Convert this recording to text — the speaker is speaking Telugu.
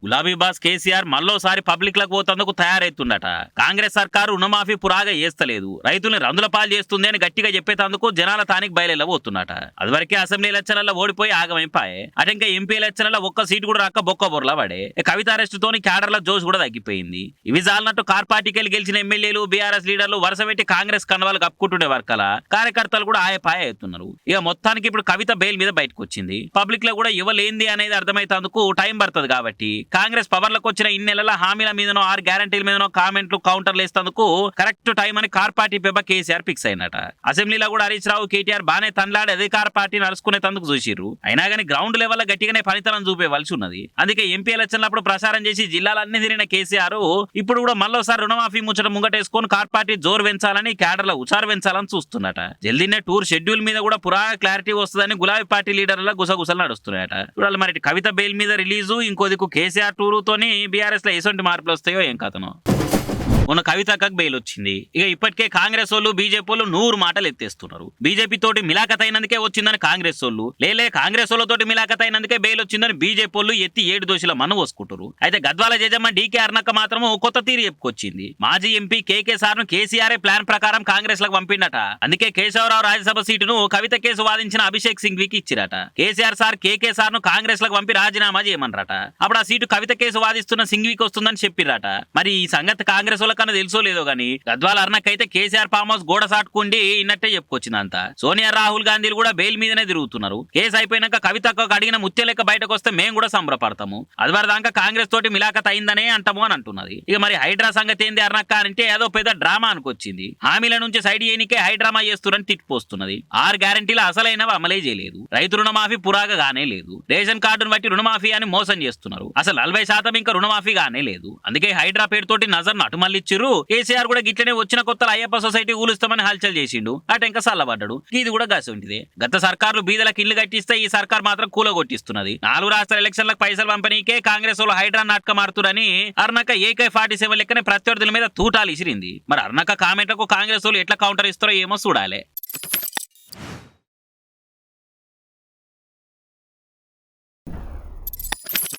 గులాబీ బాస్ కేసీఆర్ మళ్ళోసారి పబ్లిక్ లకు పోతందుకు తయారైతుండట. కాంగ్రెస్ సర్కారు రుణమాఫీ పురాగా చేస్తలేదు, రైతుల్ని రందుల పాలు చేస్తుంది అని గట్టిగా చెప్పేతందుకు జనాల తానికి బయలుపోతున్నట. అదివరకే అసెంబ్లీ ఎలక్షన్లలో ఓడిపోయి ఆగమైపాయే. అటు ఇంకా ఎంపీ ఎలక్షన్లలో ఒక్క సీటు కూడా రాక బొక్క బొర్లా పడే. కవిత అరెస్ట్ తోని క్యాడర్ల జోష్ కూడా తగ్గిపోయింది. ఇవి జాలనట్టు కార్ పార్టీకి గెలిచిన ఎమ్మెల్యేలు బీఆర్ఎస్ లీడర్లు వరుస పెట్టి కాంగ్రెస్ కన్నవాళ్ళు కప్పుకుంటుండే వర్కల కార్యకర్తలు కూడా ఆయపాయ అవుతున్నారు. ఇక మొత్తానికి ఇప్పుడు కవిత బెయిల్ మీద బయటకు వచ్చింది. పబ్లిక్ లో కూడా ఇవ్వలేంది అనేది అర్థమైతందుకు టైం పడుతుంది కాబట్టి కాంగ్రెస్ పవర్లకు వచ్చిన ఇన్నెలల హామీల మీదనో 6 గ్యారంటీల మీదనో కామెంట్లు కౌంటర్లు వేస్తందుకు కరెక్ట్ టైం అని కార్ పార్టీ పెబ్బ కేసీఆర్ ఫిక్స్ అయినట. అసెంబ్లీలో కూడా హరీష్ రావు కేటీఆర్ బానే తనలాడి అధికార పార్టీని అరుచుకునే తందుకు చూసిర్రు. అయినా కానీ గ్రౌండ్ లెవెల్ గట్టిగానే పనితనం చూపేవలసి ఉన్నది. అందుకే ఎంపీ ఎలక్షన్లప్పుడు ప్రచారం చేసి జిల్లాలన్నీ తిరిగిన కేసీఆర్ ఇప్పుడు కూడా మళ్ళోసారి రుణమాఫీ ముచ్చట ముంగటేసుకొని కార్ పార్టీ జోరు పెంచాలని క్యాడర్ల ఉచారు పెంచాలని చూస్తున్నట. జల్దీనే టూర్ షెడ్యూల్ మీద కూడా పురాగా క్లారిటీ వస్తుందని గులాబీ పార్టీ లీడర్ల గుసగుసలు నడుస్తున్నాయట. చూడాలి మరి కవిత బెయిల్ మీద రిలీజు, ఇంకో దిక్కు కేసీఆర్ టూరుతోని బీఆర్ఎస్ లో ఎటువంటి మార్పులు వస్తాయో ఏం కథనో. మొన్న కవితకు బెయిల్ వచ్చింది. ఇక ఇప్పటికే కాంగ్రెస్ వాళ్ళు బీజేపీ వాళ్ళు 100 మాటలు ఎత్తేస్తున్నారు. బీజేపీ తోటి మిలాఖత్ అయినందుకే వచ్చిందని కాంగ్రెస్ వాళ్ళు, లేలే కాంగ్రెస్ వాళ్ళతోటి మిలాఖత్ అయినందుకే బెయిల్ వచ్చిందని బీజేపీ వాళ్ళు ఎత్తి 7 దోషుల మన్ను పోసుకుంటారు. అయితే గద్వాల జేజమ్మ డీకే అర్ణక్క మాత్రం కొత్త తీరు చెప్పుకొచ్చింది. మాజీ ఎంపీ కేకే సార్ ను కేసీఆర్ ప్లాన్ ప్రకారం కాంగ్రెస్ లకు పంపిండట. అందుకే కేశవరావు రాజ్యసభ సీటును కవిత కేసు వాదించిన అభిషేక్ సింఘ్వికి ఇచ్చిరట. కేసీఆర్ సార్ కేకే సార్ ను కాంగ్రెస్ లకు పంపి రాజీనామా చేయమన్నారట. అప్పుడు ఆ సీటు కవిత కేసు వాదిస్తున్న సింఘ్వికి వస్తుందని చెప్పిరట. మరి ఈ సంగతి కాంగ్రెస్ కన్నా తెలుసో లేదో గానీ గద్వాల అర్ణకైతే కేసీఆర్ ఫామ్ హౌస్ గోడ సాటుకుండి ఇన్నట్టే చెప్పుకొచ్చిందంతా. సోనియా రాహుల్ గాంధీలు కూడా బెయిల్ మీదనే తిరుగుతున్నారు. కేసు అయిపోయినాక కవితకు అడిగిన ముత్య లెక్క బయటకు వస్తే మేము కూడా సంబరపడతాము, అదివరదాకా కాంగ్రెస్ తోటి మిలాఖత్ అయిందనే అంటాము అని అంటున్నది. ఇక మరి హైడ్రా సంగతి ఏంది అర్ణక్క అంటే ఏదో పెద్ద డ్రామా అనుకొచ్చింది. హామీల నుంచి సైడ్ చేయనికే హైడ్రామా చేస్తురని తిట్టిపోస్తున్నది. 6 గ్యారంటీలు అసలైనవి అమలే చేయలేదు. రైతు రుణమాఫీ పురాగా గానే లేదు. రేషన్ కార్డును బట్టి రుణమాఫీ అని మోసం చేస్తున్నారు. అసలు 40% ఇంకా రుణమాఫీ గానే లేదు. అందుకే హైడ్రా పేరుతోటి నజర్ నటు మళ్ళిచ్చిర్రు. కేసీఆర్ కూడా గిట్లనే వచ్చిన కొత్తలు అయ్యప్ప సొసైటీ ఊలుస్తామని హల్చల్ చేసిండు. అటు ఇంకా సల్లబడ్డాడు. ఇది కూడా గసి ఉంటుంది. గత సర్కారులు బీదలకు ఇల్లు కట్టిస్తే ఈ సర్కార్ మాత్రం కూలగొట్టిస్తున్నది. 4 రాష్ట్రాల ఎలక్షన్లకు పైసలు పంపనీకే కాంగ్రెస్ వాళ్ళు హైడ్రా నాటక మారుతురని అర్ణక AK-47 లెక్కనే ప్రత్యర్థుల మీద తూటాలు ఇసిరింది. మరి అర్ణక కామెంట్లకు కాంగ్రెస్ వాళ్ళు ఎట్లా కౌంటర్ ఇస్తారో ఏమో చూడాలి.